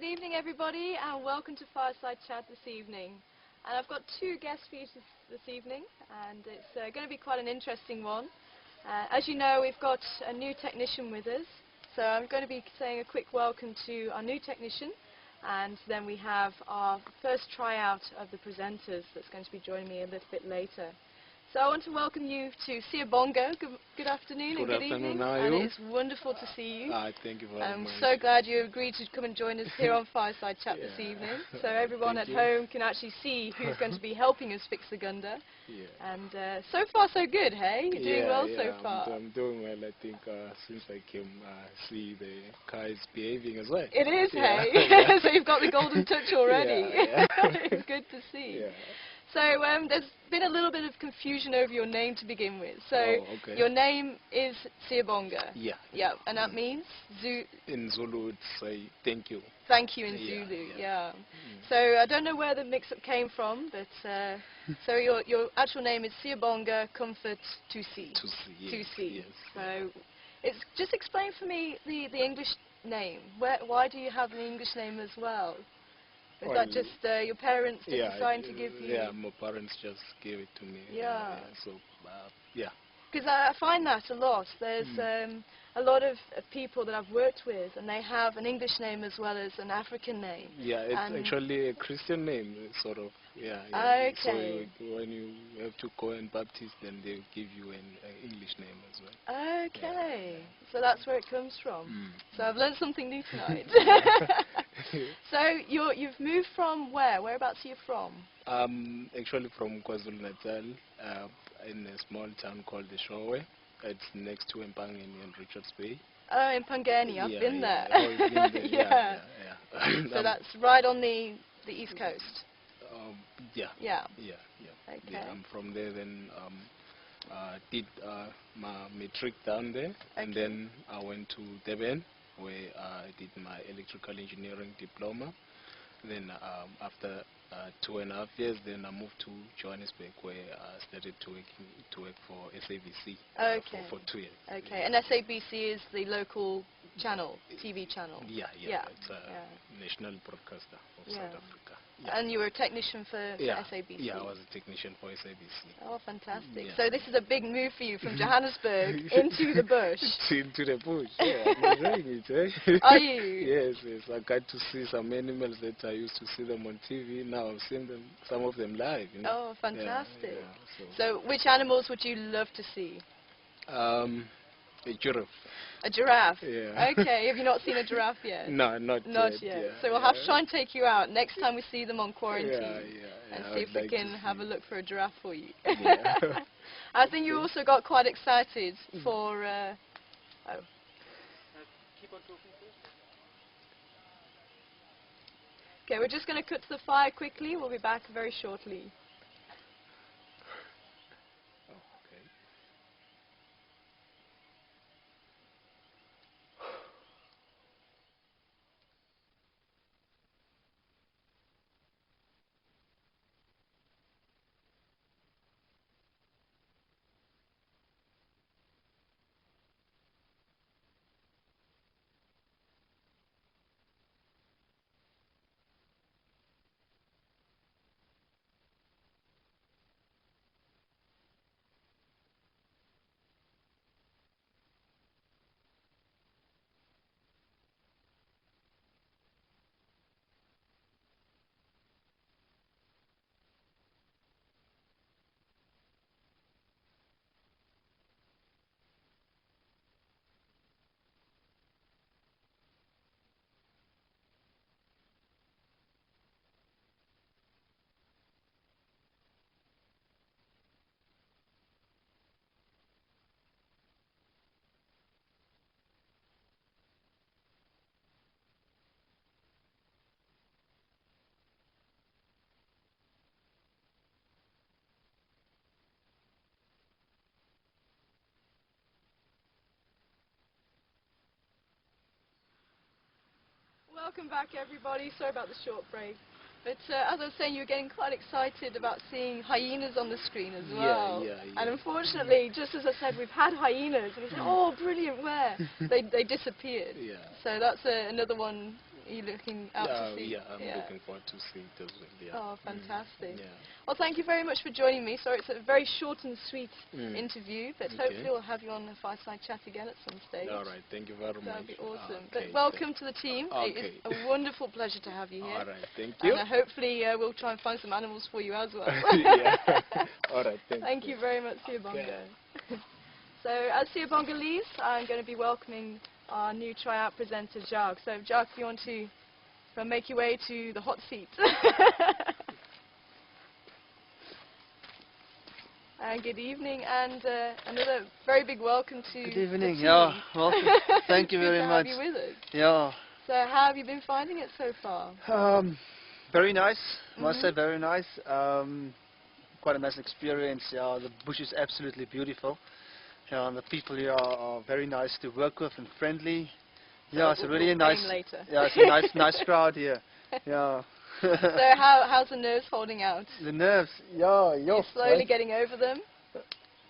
Good evening, everybody, and welcome to Fireside Chat this evening. And I've got two guests for you this evening, and it's going to be quite an interesting one. As you know, we've got a new technician with us, so I'm going to be saying a quick welcome to our new technician, and then we have our first tryout of the presenters that's going to be joining me a little bit later. So I want to welcome you to Siyabonga. Good afternoon and good evening. And it's wonderful to see you. Thank you very much. I'm so glad you agreed to come and join us here on Fireside Chat this evening. So everyone at home can actually see who's going to be helping us fix the Gunda. Yeah. And so far so good, hey? You're doing well so far. I'm doing well. I think since I came, see the car is behaving as well. It is, hey? So you've got the golden touch already. Yeah. It's good to see. Yeah. So there's been a little bit of confusion over your name to begin with. So your name is Siyabonga. Yeah. Yeah, and that means in Zulu it's say thank you. Thank you in Zulu. Yeah. So I don't know where the mix-up came from, but so your actual name is Siyabonga Comfort Tusi. Tusi. Yes. So just explain for me the English name. Why do you have an English name as well? Is that just your parents just deciding to give you? Yeah, my parents just gave it to me. Yeah. So, yeah. Because I find that a lot. There's a lot of people that I've worked with, and they have an English name as well as an African name. Yeah, it's actually a Christian name, sort of. Yeah. Okay. So when you have to go and baptize, then they give you an English name as well. Okay. Yeah. So that's where it comes from. So I've learned something new tonight. So you've moved from where? Whereabouts are you from? Actually from KwaZulu-Natal, in a small town called the Showe. It's next to Mpangeni and Richards Bay. Oh, in Mpangeni, I've been there. Oh, you've been there. Yeah. So that's right on the east coast. Yeah. Okay. I'm from there. Then did my matric down there, and then I went to Durban, where I did my electrical engineering diploma. Then after 2.5 years, then I moved to Johannesburg, where I started to work for SABC for 2 years. Okay, and SABC is the local channel, TV channel? Yeah. It's a national broadcaster of South Africa. Yeah. And you were a technician for SABC? Yeah, I was a technician for SABC. Oh, fantastic. Yeah. So this is a big move for you from Johannesburg into the bush. Into the bush, yeah. I'm enjoying it, eh? Are you? Yes. I got to see some animals that I used to see them on TV. Now I've seen them, some of them live. You know? Oh, fantastic. Yeah, so which animals would you love to see? A giraffe. A giraffe? Yeah. Okay, have you not seen a giraffe yet? No, not yet. Yeah. So we'll have to try and take you out next time we see them on quarantine. And see if we can have a look for a giraffe for you. Yeah. I think you also got quite excited for... Keep on talking first. Okay, we're just going to cut to the fire quickly. We'll be back very shortly. Welcome back, everybody. Sorry about the short break. But as I was saying, you were getting quite excited about seeing hyenas on the screen as well. Yeah. And unfortunately, just as I said, we've had hyenas. And we said, oh, brilliant, where? They disappeared. Yeah. So that's another one Are you looking out to see? Yeah, I'm looking forward to see it as well. Yeah. Oh, fantastic. Yeah. Well, thank you very much for joining me. Sorry, it's a very short and sweet interview, but hopefully we'll have you on the Fireside Chat again at some stage. All right, thank you very much. That would be awesome. Okay, But welcome to the team. Okay. It's a wonderful pleasure to have you here. All right, thank you. And hopefully we'll try and find some animals for you as well. Yeah. All right, thank you very much, Siyabonga. So as Siyabonga leaves, I'm going to be welcoming our new tryout presenter, Jacques. So Jacques, if you want to make your way to the hot seat. And good evening, and another very big welcome to Good evening, the team. yeah, welcome. Thank you very much. Have you with us. Yeah. So how have you been finding it so far? Very nice, must say, very nice. Quite a nice experience. Yeah, the bush is absolutely beautiful. Yeah, and the people here are very nice to work with and friendly. Yeah, it's a really nice. Later. Yeah, it's a nice crowd here. Yeah. So how's the nerves holding out? The nerves, yeah, You're slowly getting over them?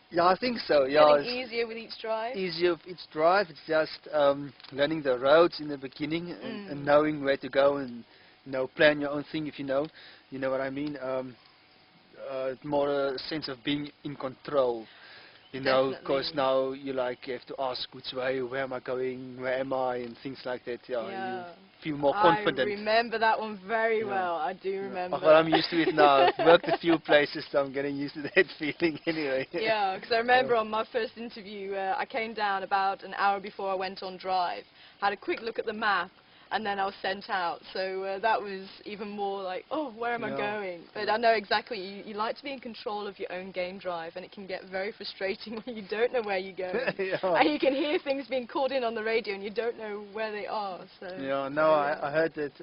Yeah, I think so. Yeah, getting easier with each drive? Easier with each drive. It's just learning the roads in the beginning and knowing where to go and plan your own thing if you know what I mean. More a sense of being in control. Because now you have to ask which way, where am I going, where am I, and things like that. Yeah. You feel more confident. I remember that one very well. I do remember. Well, I'm used to it now. I've worked a few places, so I'm getting used to that feeling anyway. Yeah, because I remember on my first interview, I came down about an hour before I went on drive, had a quick look at the map, and then I was sent out. So that was even more like, oh, where am I going? But I know exactly, you like to be in control of your own game drive, and it can get very frustrating when you don't know where you're going. And you can hear things being called in on the radio, and you don't know where they are. So yeah, no, I heard that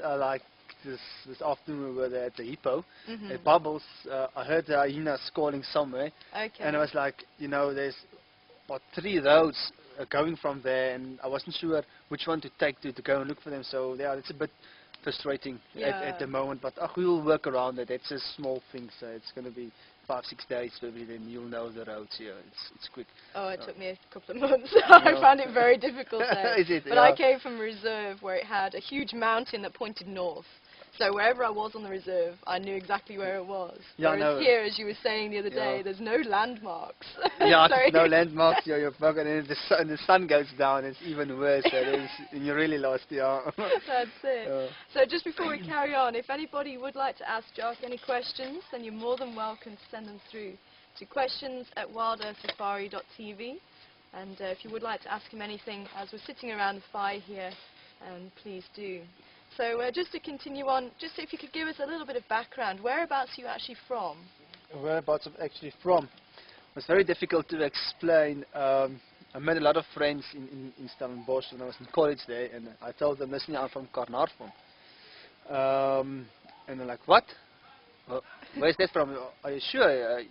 this afternoon we were there at the Hippo, at Bubbles. I heard the hyenas calling somewhere, and I was like, there's about 3 roads going from there, and I wasn't sure which one to take to go and look for them. So yeah, it's a bit frustrating at the moment, but we will work around it. It's a small thing, so it's going to be 5-6 days maybe, then you'll know the roads here. It's quick. Oh, it took me a couple of months. I found it very difficult there. Is it? But I came from a reserve where it had a huge mountain that pointed north. So wherever I was on the reserve, I knew exactly where it was. Yeah, whereas here, as you were saying the other day, there's no landmarks. Yeah, there's no landmarks. You're bugging, and the sun goes down, it's even worse. And you're really lost. Yeah. That's it. So just before we carry on, if anybody would like to ask Jacques any questions, then you're more than welcome to send them through to questions@wildearthsafari.tv. And if you would like to ask him anything, as we're sitting around the fire here, please do. So just to continue on, just if you could give us a little bit of background, whereabouts are you actually from? Whereabouts I'm actually from? It's very difficult to explain. I met a lot of friends in Stellenbosch when I was in college there, and I told them, listen, I'm from Carnarvon. And they're like, what? Well, where's that from? Are you sure?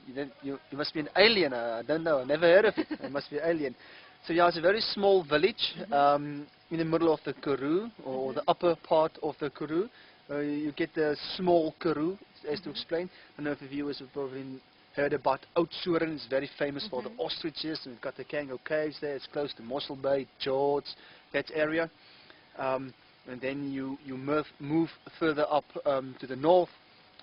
You must be an alien. I don't know. I never heard of it. It must be an alien. So yeah, it's a very small village in the middle of the Karoo, or the upper part of the Karoo. You get the small Karoo, as to explain. I don't know if the viewers have probably heard about Oudtshoorn. It's very famous for the ostriches, and we've got the Kango Caves there. It's close to Mossel Bay, George, that area. And then you move further up to the north.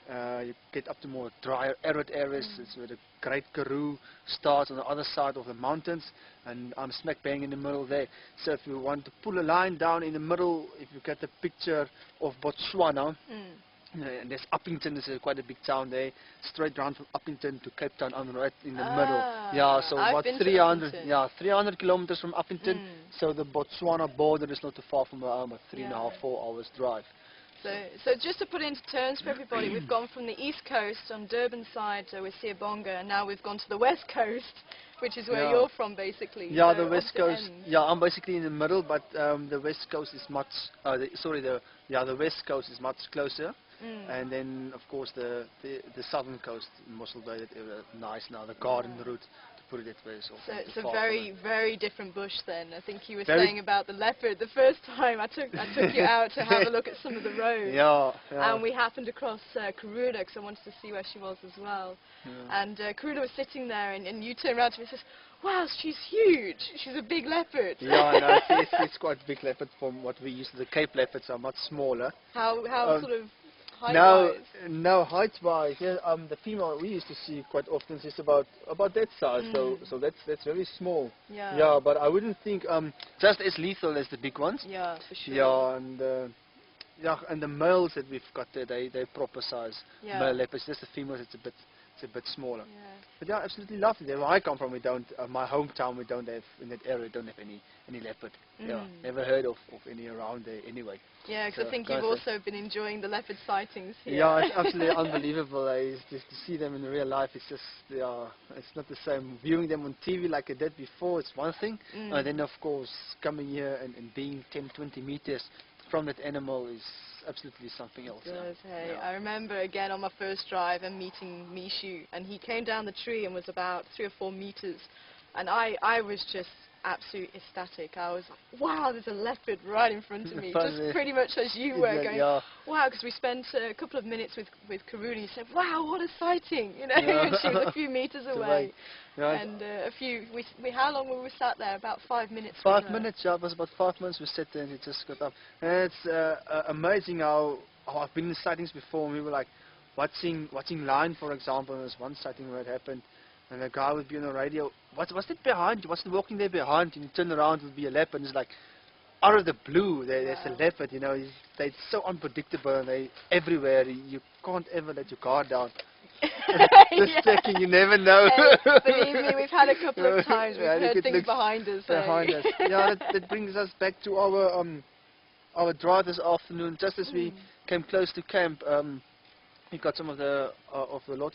You get up to more drier, arid areas. It's where the Great Karoo starts on the other side of the mountains, and I'm smack bang in the middle there. So if you want to pull a line down in the middle, if you get a picture of Botswana, and there's Upington, there's quite a big town there, straight round from Upington to Cape Town, I'm right in the middle. Yeah, so about 300 kilometers from Upington. So the Botswana border is not too far from about 3.5, 4 hours drive. So just to put it into terms for everybody, we've gone from the east coast on Durban side with Siyabonga, and now we've gone to the west coast, which is where you're from basically. Yeah, so the west coast. Yeah, I'm basically in the middle, but the west coast is much. The west coast is much closer, and then of course the southern coast, Mossel Bay, that area, nice now, the garden route to put it that way. So it's a very, very different bush then. I think you were Very- saying about the leopard. The first time I took you out to have a look at some of the roads. Yeah, And we happened across Karuna because I wanted to see where she was as well. yeah. And Karuna was sitting there, and you turned around to me and says, "Wow, she's huge. She's a big leopard." Yeah, no, it's quite big leopard from what we used to. The Cape leopards are much smaller. How sort of Now, height-wise? no, height-wise, yeah, the female we used to see quite often is about that size. So that's very small. Yeah. Yeah, but I wouldn't think just as lethal as the big ones. Yeah, for sure. Yeah, and the males that we've got there, they're proper size. Yeah. Male leopards, just the females, it's a bit smaller. Yeah. But yeah, absolutely lovely. Where I come from, we don't. My hometown, we don't have in that area. Don't have any leopard. Yeah, never heard of any around there anyway. Yeah, because So, I think guys, you've also been enjoying the leopard sightings here. Yeah, it's absolutely unbelievable. It's just to see them in real life. It's just, yeah, it's not the same. Viewing them on TV like I did before, it's one thing. And then of course coming here and being 10, 20 meters from that animal is absolutely something else. It does, hey. Yeah. I remember again on my first drive and meeting Mishu, and he came down the tree and was about 3 or 4 meters, and I was just absolutely ecstatic. I was like, wow, there's a leopard right in front of me, just pretty much as you were going, yeah. wow, because we spent a couple of minutes with Karuna, and he said, wow, what a sighting, you know, Yeah. and she was a few meters away. Yeah. And how long were we sat there? About 5 minutes. 5 wasn't it? minutes, yeah, it was about 5 minutes we sat there and it just got up. And it's amazing how I've been in sightings before and we were like watching lion, for example, and there's one sighting where it happened and a guy would be on the radio, what's that behind you? What's walking there behind you? And you turn around, it would be a leopard, and it's like, out of the blue, there's a leopard, you know, they're so unpredictable and they everywhere, you can't ever let your guard down. Just checking, you never know. Believe me, we've had a couple of times, we've heard things behind us. Behind us. Yeah, that brings us back to our drive this afternoon. Just as we came close to camp, we got some of the lodge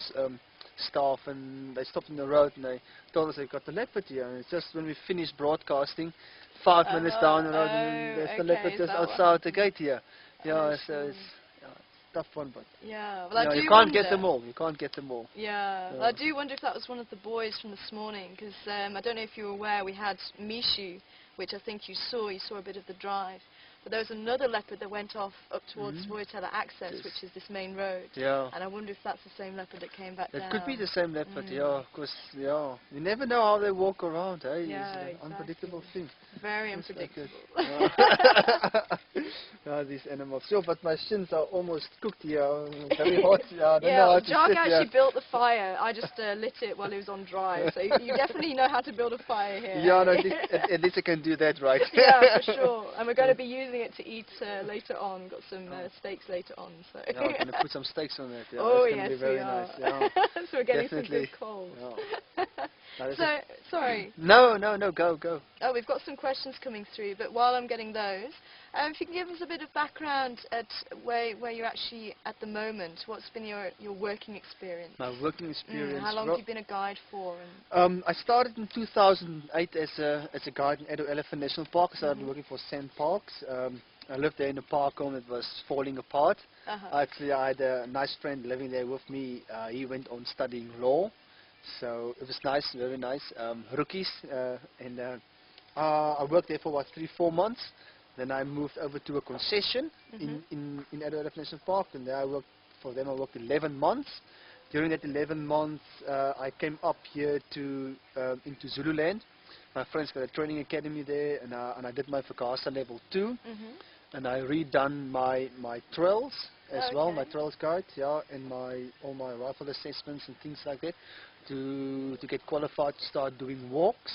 staff, and they stopped in the road and they told us they've got the leopard here. And it's just when we finished broadcasting, 5 minutes down the road, and there's the leopard just outside the gate here. Yeah, so it's tough one, but yeah, well, I do you can't wonder. get them all. You can't get them all. Yeah, well, I do wonder if that was one of the boys from this morning, because I don't know if you were aware, we had Mishu, which I think you saw a bit of the drive. But there was another leopard that went off up towards Voyatella Access, which is this main road. Yeah. And I wonder if that's the same leopard that came back down. It could be the same leopard, yeah, because, yeah, you never know how they walk around, eh? Yeah, It's an unpredictable thing. Very It's like unpredictable. Yeah, these animals. So, but my shins are almost cooked here. Very hot. Yeah, I don't know how to Jack sit actually here. built the fire. I just lit it while he was on drive. So you definitely know how to build a fire here. Yeah, no, at least I can do that, right? Yeah, for sure. And we're going to be using it to eat later on. Got some steaks later on. So. Yeah, I'm going to put some steaks on that. Yeah, Oh, it's going to yes, be very we are. nice. Yeah. So we're getting Definitely. some good coals. Yeah. No, So, sorry. no, go. Oh, we've got some questions coming through, but while I'm getting those, if you can give us a bit of background at where you're actually at the moment. What's been your working experience? My working experience. How long well, have you been a guide for? I started in 2008 as a guide in Edo Elephant National Park. I started working for Sand Parks. I lived there in a park home that was falling apart. Actually, I had a nice friend living there with me. He went on studying law. So it was nice, very nice. Rookies. I worked there for about 3-4 months. Then I moved over to a concession in Edo Elephant National Park, and there I worked for them. I worked 11 months. During that 11 months, I came up here into Zululand. My friends got a training academy there, and I did my Vakasa level 2, and I redone my trails as well, my trails guide, and all my rifle assessments and things like that, to get qualified to start doing walks,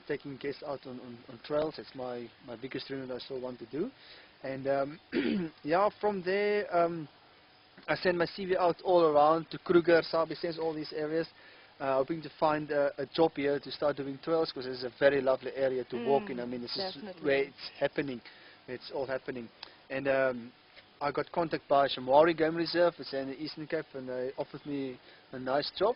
taking guests out on trails. That's my biggest dream that I still want to do. And from there, I sent my CV out all around to Kruger, Sabi-Sense, all these areas, hoping to find a job here to start doing trails, because it's a very lovely area to walk in. I mean, this is where it's happening. It's all happening. And I got contacted by Shamwari Game Reserve, it's in the Eastern Cape, and they offered me a nice job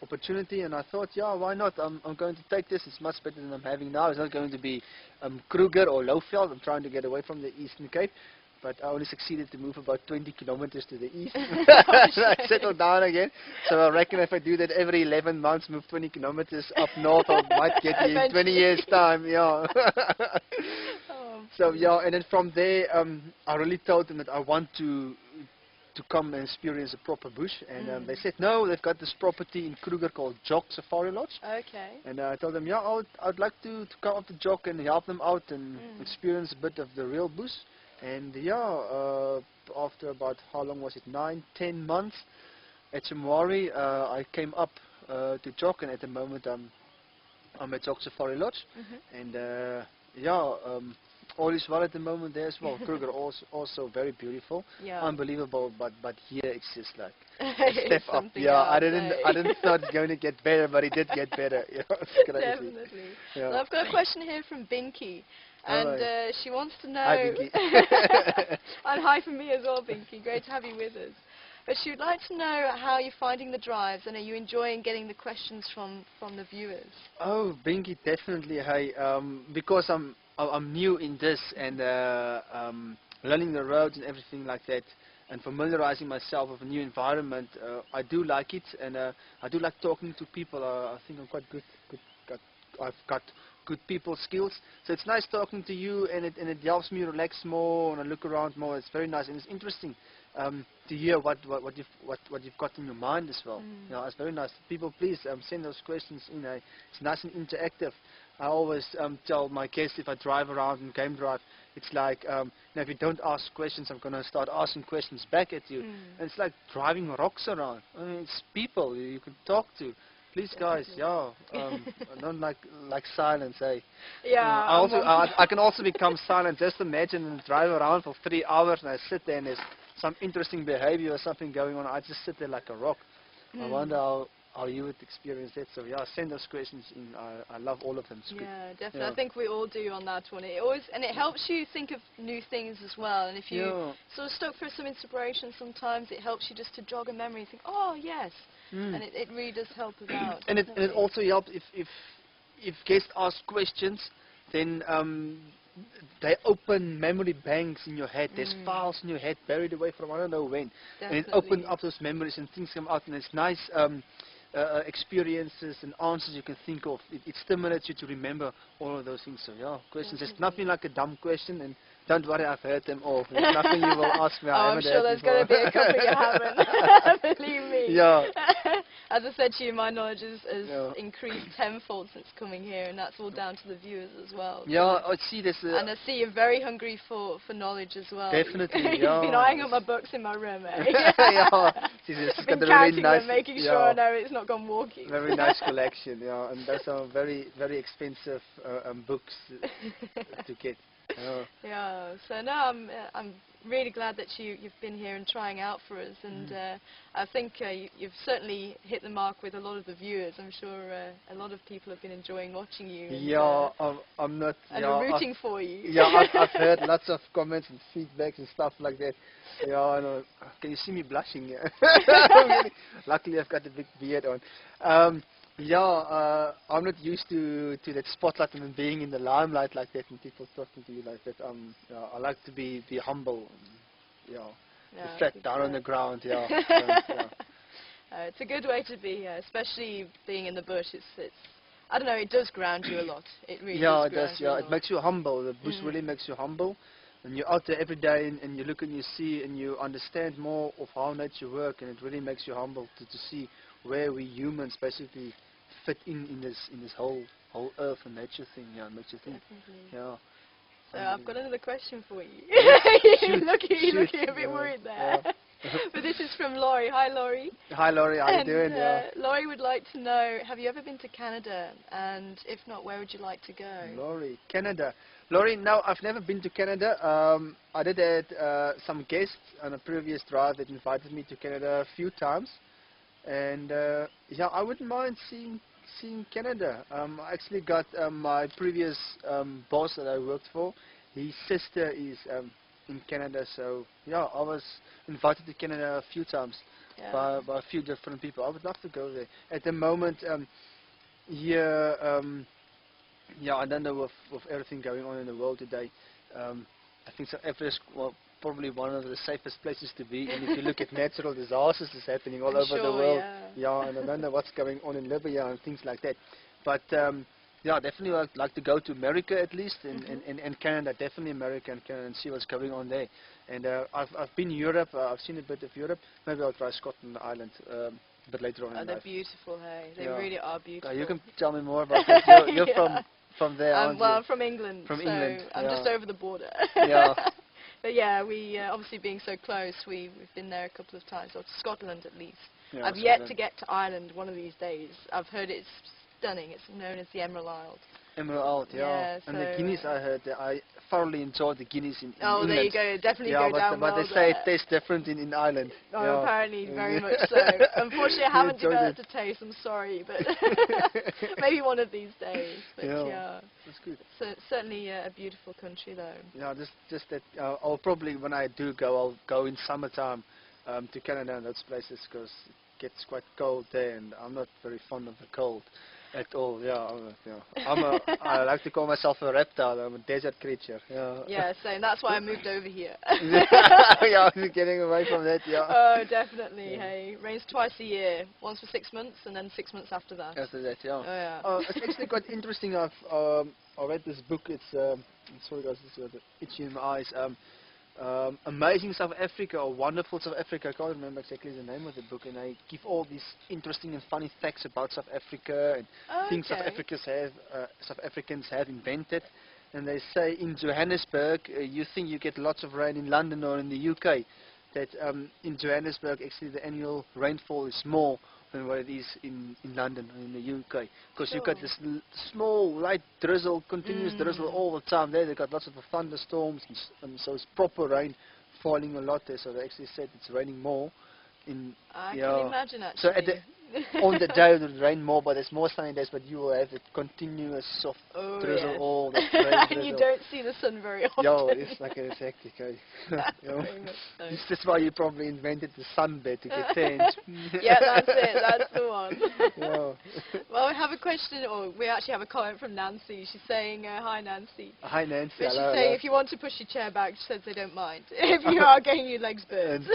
opportunity, and I thought, yeah, why not? I'm going to take this. It's much better than I'm having now. It's not going to be Kruger or Lowveld. I'm trying to get away from the Eastern Cape. but I only succeeded to move about 20 kilometers to the east. I settled down again. So I reckon if I do that every 11 months, move 20 kilometers up north, I might get here in 20 years' time. Yeah. So yeah, and then from there, I really told them that I want to come and experience a proper bush, and they said no, they've got this property in Kruger called Jock Safari Lodge. Okay. And I told them, yeah, I'd like to come up to Jock and help them out and experience a bit of the real bush. And yeah, after about, how long was it, 9-10 months at Chamwari, I came up to Jock, and at the moment I'm at Jock Safari Lodge. And yeah, all is well at the moment there as well. Kruger also very beautiful, unbelievable, but here it's just like a step up. Yeah, I didn't thought it's going to get better, but it did get better. Yeah, it's crazy. Definitely. Yeah. Well, I've got a question here from Binky, and she wants to know. Hi, Binky. And hi from me as well, Binky. Great to have you with us. But she would like to know how you're finding the drives, and are you enjoying getting the questions from the viewers? Oh, Binky, definitely. Hey, because I'm new in this, and learning the roads and everything like that, and familiarizing myself with a new environment. I do like it, and I do like talking to people. I think I'm quite good. I've got good people skills, so it's nice talking to you, and it helps me relax more and I look around more. It's very nice, and it's interesting to hear what you've got in your mind as well. You know, it's very nice. People, please send those questions in. It's nice and interactive. I always tell my guests, if I drive around and game drive, it's like, if you don't ask questions, I'm going to start asking questions back at you. And it's like driving rocks around. I mean, it's people you can talk to. Please, guys, yeah, don't like silence, eh? Yeah. I can also become silent. Just imagine and drive around for 3 hours, and I sit there and there's some interesting behavior or something going on. I just sit there like a rock. I wonder how you would experience that. So yeah, send those questions in. I love all of them. Yeah, definitely. I think we all do on that one. It helps you think of new things as well. And if you sort of stuck for some inspiration, sometimes it helps you just to jog a memory and think, oh yes, and it really does help us out. And it also helps if guests ask questions, then they open memory banks in your head. There's files in your head buried away from I don't know when. Definitely. And it opens up those memories and things come out, and it's nice experiences and answers you can think of. It stimulates you to remember all of those things. So yeah, questions. There's nothing like a dumb question, and don't worry, I've heard them all. There's nothing you will ask me. I'm sure there's going to be a couple you haven't. Believe me. Yeah. As I said to you, my knowledge has increased tenfold since coming here, and that's all down to the viewers as well. Yeah, I see this. And I see you're very hungry for knowledge as well. Definitely, You've been eyeing up my books in my room, eh? Yeah. I've been counting them, making sure I know it's not gone walking. Very nice collection, yeah, and those are very, very expensive books to get. Yeah, so no, I'm really glad that you've been here and trying out for us, and I think you've certainly hit the mark with a lot of the viewers. I'm sure a lot of people have been enjoying watching you. And, yeah, I'm not. And are rooting for you. Yeah, I've heard lots of comments and feedbacks and stuff like that. Yeah, I know. Can you see me blushing? Yeah. Luckily, I've got a big beard on. Yeah, I'm not used to that spotlight and being in the limelight like that and people talking to you like that. Yeah, I like to be humble. Yeah, flat down on the ground. Yeah. It's a good way to be, especially being in the bush. It's I don't know. It does ground you a lot. It really. Yeah, does it does. Yeah, it makes you humble. The bush really makes you humble. And you're out there every day, and you look and you see, and you understand more of how nature works, and it really makes you humble to see where we humans basically fit in this whole earth and nature thing. Yeah, it makes you think. Definitely. Yeah. So I've got another question for you. Shoot, you're looking a bit worried there. Yeah. But this is from Laurie. Hi, Laurie. Hi, Laurie. How you doing? Laurie would like to know, have you ever been to Canada? And if not, where would you like to go? Laurie, Canada. Laurie, no, I've never been to Canada. I did have some guests on a previous drive that invited me to Canada a few times. And yeah, I wouldn't mind seeing Canada. I actually got my previous boss that I worked for, his sister is in Canada, so yeah, I was invited to Canada a few times by a few different people. I would love to go there. At the moment, here, yeah, I don't know with everything going on in the world today. I think South Africa is probably one of the safest places to be. And if you look at natural disasters that's happening all I'm over the sure, world, yeah. and I don't know what's going on in Libya and things like that. But yeah, definitely I'd like to go to America at least, and Canada, definitely America and Canada, and see what's going on there. And I've been in Europe, I've seen a bit of Europe. Maybe I'll try Scotland, Ireland, a bit later on in They're life. beautiful, hey. They Yeah. really are beautiful. You can tell me more about that. You're Yeah. from there, aren't Well, you? from England. From so England, I'm just yeah. over the border. Yeah. But yeah, we obviously being so close, we've been there a couple of times, or to Scotland at least. Yeah, I've yet to get to Ireland one of these days. I've heard it's stunning. It's known as the Emerald Isle. Emerald, yeah. Yeah, And the so, Guinness, I heard, I thoroughly enjoyed the Guinness in oh, England. there you go. Definitely Yeah, go down but well they say it there. tastes different in Ireland. Oh, Yeah. apparently, very much so. Unfortunately, I You haven't enjoyed developed it. a taste. I'm sorry, but maybe one of these days. But yeah, That's good. so it's certainly a beautiful country, though. Yeah, just that I'll probably, when I do go, I'll go in summertime to Canada and those places because it gets quite cold there, and I'm not very fond of the cold at all. I like to call myself a reptile. I'm a desert creature. Yeah. Yeah, so that's why I moved over here. Yeah, I'm getting away from that. Yeah. Oh, definitely. Yeah. Hey, rains twice a year, once for 6 months, and then 6 months after that. After that, yeah. Oh yeah. It's actually quite interesting. I read this book. It's sorry guys, it's itchy in my eyes. Amazing South Africa or Wonderful South Africa. I can't remember exactly the name of the book, and they give all these interesting and funny facts about South Africa and things South Africans have invented. And they say in Johannesburg, you think you get lots of rain in London or in the UK. That in Johannesburg, actually the annual rainfall is more than what it is in London or in the UK. Because you've got this small, light drizzle, continuous drizzle all the time there. They've got lots of thunderstorms, and so it's proper rain falling a lot there. So they actually said it's raining more. I can imagine, actually. So on the day it will rain more, but there's more sunny days, but you will have the continuous soft drizzle all the rain and you don't see the sun very often. Yeah, it's like it's hectic. Very much so. That's why you probably invented the sunbed to get tanned. Yeah, that's it. That's the one. Yeah. Well, we have a question, or we actually have a comment from Nancy. She's saying, hi, Nancy. Hi, Nancy. But she's hello, saying hello. if you want to push your chair back, she says they don't mind. If you are getting your legs burnt.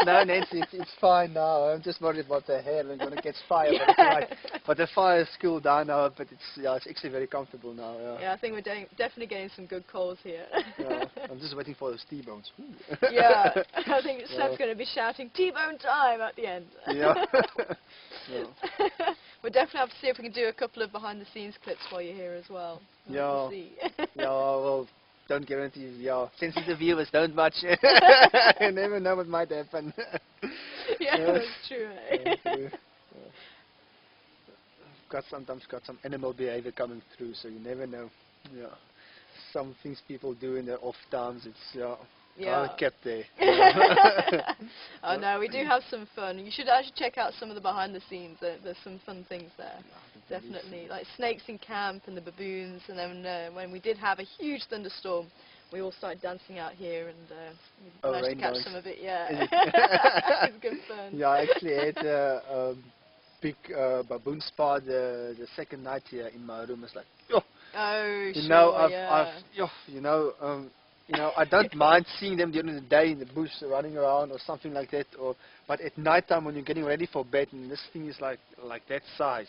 No, Nancy, it's fine now. I'm just worried about the hair. I'm going to catch fire. Yeah. But, it's like, but the fire's cooled down now, but it's actually very comfortable now. Yeah, I think we're definitely getting some good calls here. Yeah, I'm just waiting for those T-bones. Yeah, I think Seb's going to be shouting T-bone time at the end. Yeah. Yeah. We'll definitely have to see if we can do a couple of behind-the-scenes clips while you're here as well. Yeah. We'll see. Yeah, well, don't guarantee. Yeah, sensitive viewers don't watch. You never know what might happen. Yeah, that's true. Yeah, true. Sometimes got some animal behavior coming through, so you never know. Yeah, some things people do in their off times. It's kept there. Oh no, we do have some fun. You should actually check out some of the behind the scenes. There's some fun things there. Definitely, like snakes in camp and the baboons. And then when we did have a huge thunderstorm, we all started dancing out here, and we managed to catch some of it. Yeah, it was good fun. Yeah, I actually had a big baboon spa the second night here in my room. It's like, I don't mind seeing them during the day in the bush running around or something like that. But at night time when you're getting ready for bed, and this thing is like that size,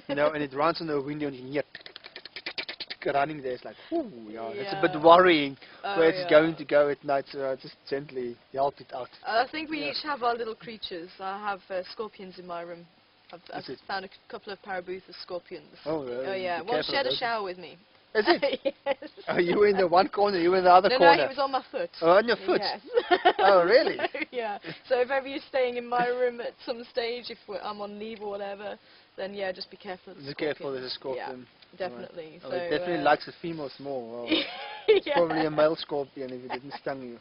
and it runs on the window and you can hear running there. It's like, it's a bit worrying where it's going to go at night. So I just gently help it out. I think we each have our little creatures. I have scorpions in my room. I've found a couple of Parabuthus scorpions. Oh, yeah. One shared a shower with me. Is it? Yes. Are you in the one corner? You in the other corner? No, he was on my foot. Oh, on your foot? Yes. Oh, really? Yeah. So if ever you're staying in my room at some stage, if I'm on leave or whatever, then yeah, just be careful of the scorpion. Careful, there's a scorpion. Yeah, definitely. Right. So, it definitely likes the females more. It's probably a male scorpion if it didn't stung you.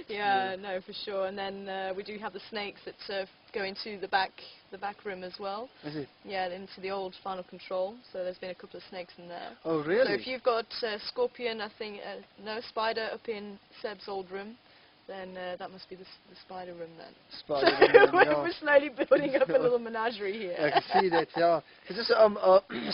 Yeah, no, for sure. And then we do have the snakes that go into the back room as well. Is it? Yeah, into the old final control. So there's been a couple of snakes in there. Oh, really? So if you've got scorpion, I think, no spider up in Seb's old room. then that must be the spider room then. Spider So room, yeah. we're slowly building up a little menagerie here. I can see that, yeah. So just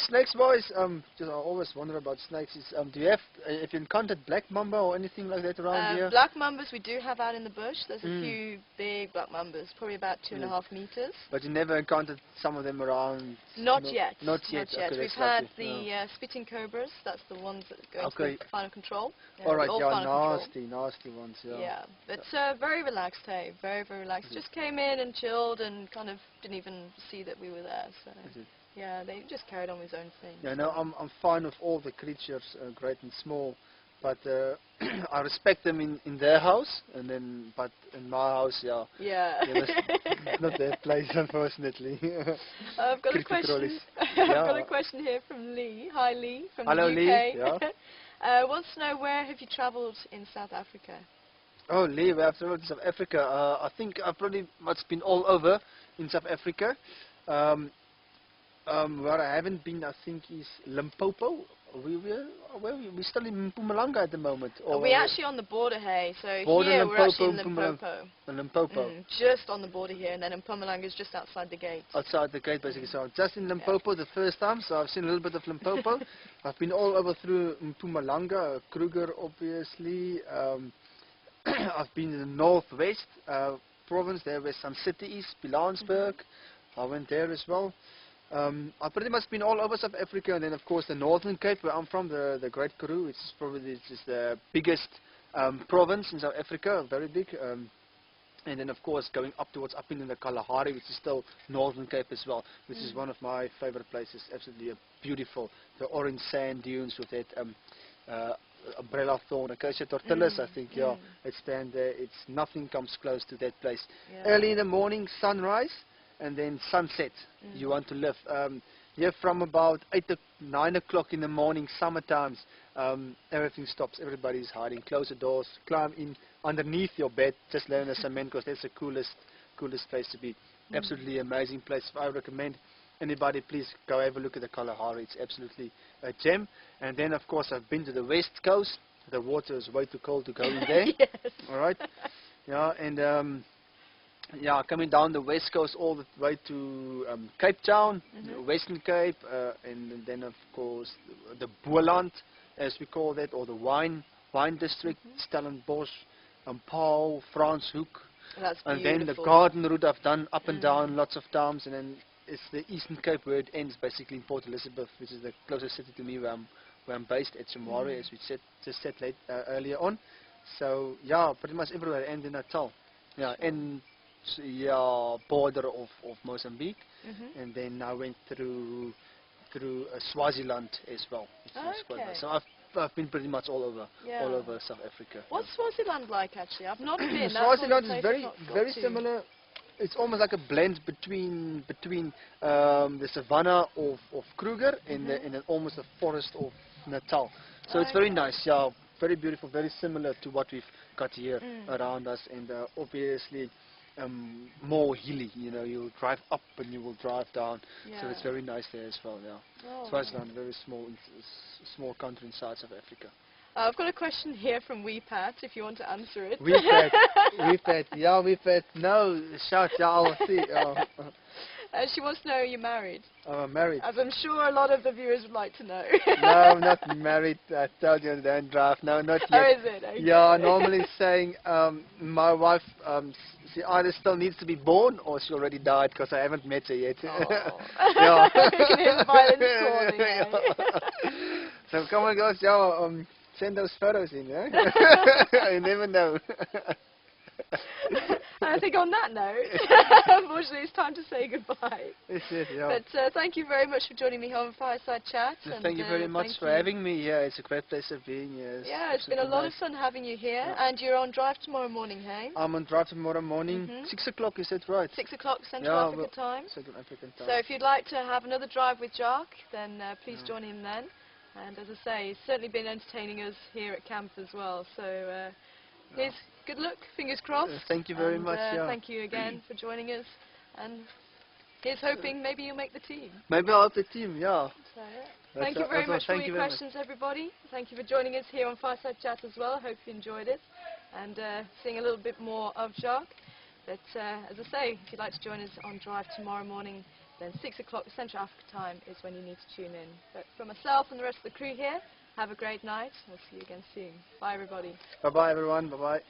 snakes wise, just I always wonder about snakes. Is do you have you encountered black mamba or anything like that around here? Black mambas we do have out in the bush. There's a few big black mambas, probably about 2.5 meters. But you never encountered some of them around? Not yet. Not yet. Not yet. Okay, We've that's had lovely. the spitting cobras. That's the ones that go into the final control. All right, the old yeah, final nasty ones. Yeah. Yeah, but very relaxed, hey, very relaxed. Just came in and chilled and kind of didn't even see that we were there. So yeah, they just carried on with his own thing. Yeah, no, I'm fine with all the creatures, great and small, but I respect them in their house, but in my house, yeah, it's not their place, unfortunately. I've got a question. I've got a question here from Lee. Hi, Lee, from the UK. Lee. Yeah. Wants to know, where have you travelled in South Africa? Oh, Lee, we have travelled to South Africa. I think I've pretty much been all over in South Africa. Where I haven't been, I think, is Limpopo. We're still in Mpumalanga at the moment. We're actually on the border, hey. So border here Limpopo, we're actually in Limpopo. Limpopo. Just on the border here, and then Mpumalanga is just outside the gate. Outside the gate, basically. So I'm just in Limpopo the first time, so I've seen a little bit of Limpopo. I've been all over through Mpumalanga, Kruger, obviously. I've been in the northwest province. There were some cities, Pilanesberg. I went there as well. I've pretty much been all over South Africa, and then of course the Northern Cape, where I'm from, the Great Karoo. It's probably the biggest province in South Africa, very big. And then of course going up in the Kalahari, which is still Northern Cape as well, which is one of my favorite places. Absolutely beautiful. The orange sand dunes with that umbrella thorn, acacia tortillus, I think, it stand there. Nothing comes close to that place. Early in the morning, sunrise, and then sunset. You want to live. Here from about 9 o'clock in the morning, summer times, everything stops. Everybody's hiding. Close the doors, climb in underneath your bed, just lay on the cement, because that's the coolest place to be. Absolutely amazing place. I recommend anybody, please go have a look at the Kalahari. It's absolutely a gem. And then of course I've been to the West Coast. The water is way too cold to go in there. Yes. All right. Yeah, and coming down the West Coast all the way to Cape Town, the Western Cape, and then of course the Boland, as we call that, or the wine district, Stellenbosch, Paarl, Franshoek. That's and beautiful. then the garden route I've done up and down lots of times, and then it's the Eastern Cape where it ends, basically in Port Elizabeth, which is the closest city to me where I'm based at Somare, as we just said earlier on. So yeah, pretty much everywhere, and in Natal. Yeah, and border of Mozambique, and then I went through Swaziland as well. So I've been pretty much all over South Africa. What's Swaziland like, actually? I've not been. Swaziland is very similar. It's almost like a blend between the savannah of Kruger and then almost the forest of Natal. So it's very nice. Yeah, very beautiful, very similar to what we've got here around us, and obviously more hilly. You know, you'll drive up and you will drive down. So it's very nice there as well. Yeah, Swaziland, very small country inside South Africa. I've got a question here from WePat, if you want to answer it. WePat, no, shout, I'll see. She wants to know, are you married? I'm married. As I'm sure a lot of the viewers would like to know. No, I'm not married. I told you I don't drive. No, not yet. Oh, is it? Okay. Yeah, normally saying my wife, she either still needs to be born or she already died, because I haven't met her yet. Yeah. You can hear the violence calling, So come on, guys, send those photos in, yeah? You never know. I think on that note, unfortunately, it's time to say goodbye. But thank you very much for joining me here on Fireside Chat. Thank you very much for having me. Yeah, it's a great pleasure being here. Yeah, it's been a lot of fun having you here. Yeah. And you're on drive tomorrow morning, hey? I'm on drive tomorrow morning. 6 o'clock, is that right? 6 o'clock Central African time. Central African time. So if you'd like to have another drive with Jacques, then please join in then. And as I say, he's certainly been entertaining us here at camp as well. So here's good luck, fingers crossed. Thank you very much. Thank you again for joining us. And here's hoping maybe you'll make the team. Maybe I'll make the team, yeah. So, thank you very much for your questions, everybody. Thank you for joining us here on Fireside Chat as well. I hope you enjoyed it. and seeing a little bit more of Jacques. But as I say, if you'd like to join us on Drive tomorrow morning, then 6 o'clock Central Africa time is when you need to tune in. But for myself and the rest of the crew here, have a great night. We'll see you again soon. Bye, everybody. Bye-bye, everyone. Bye-bye.